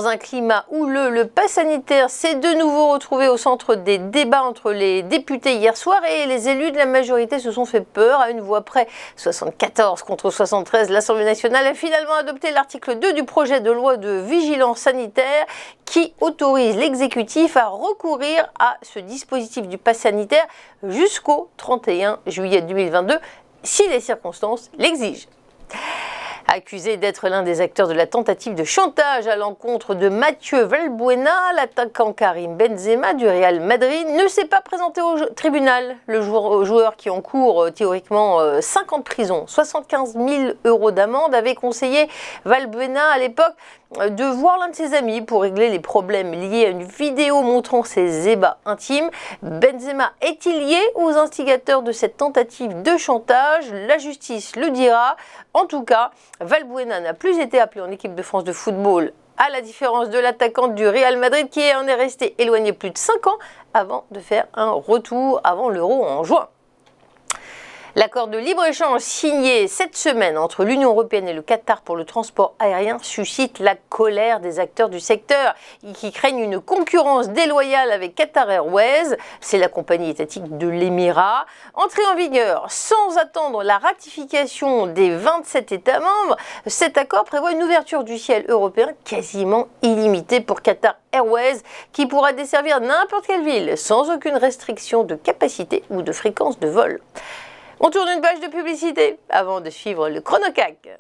Dans un climat houleux, le pass sanitaire s'est de nouveau retrouvé au centre des débats entre les députés hier soir et les élus de la majorité se sont fait peur à une voix près. 74 contre 73, l'Assemblée nationale a finalement adopté l'article 2 du projet de loi de vigilance sanitaire qui autorise l'exécutif à recourir à ce dispositif du pass sanitaire jusqu'au 31 juillet 2022 si les circonstances l'exigent. Accusé d'être l'un des acteurs de la tentative de chantage à l'encontre de Mathieu Valbuena, l'attaquant Karim Benzema du Real Madrid ne s'est pas présenté au tribunal. Le joueur qui encourt théoriquement 5 ans de prison, 75 000 € d'amende, avait conseillé Valbuena à l'époque de voir l'un de ses amis pour régler les problèmes liés à une vidéo montrant ses ébats intimes. Benzema est-il lié aux instigateurs de cette tentative de chantage? La justice le dira. En tout cas, Valbuena n'a plus été appelé en équipe de France de football, à la différence de l'attaquante du Real Madrid qui en est resté éloigné plus de 5 ans avant de faire un retour avant l'Euro en juin. L'accord de libre-échange signé cette semaine entre l'Union européenne et le Qatar pour le transport aérien suscite la colère des acteurs du secteur qui craignent une concurrence déloyale avec Qatar Airways. C'est la compagnie étatique de l'Émirat. Entrée en vigueur sans attendre la ratification des 27 États membres, cet accord prévoit une ouverture du ciel européen quasiment illimitée pour Qatar Airways qui pourra desservir n'importe quelle ville sans aucune restriction de capacité ou de fréquence de vol. On tourne une page de publicité avant de suivre le ChronoCAC.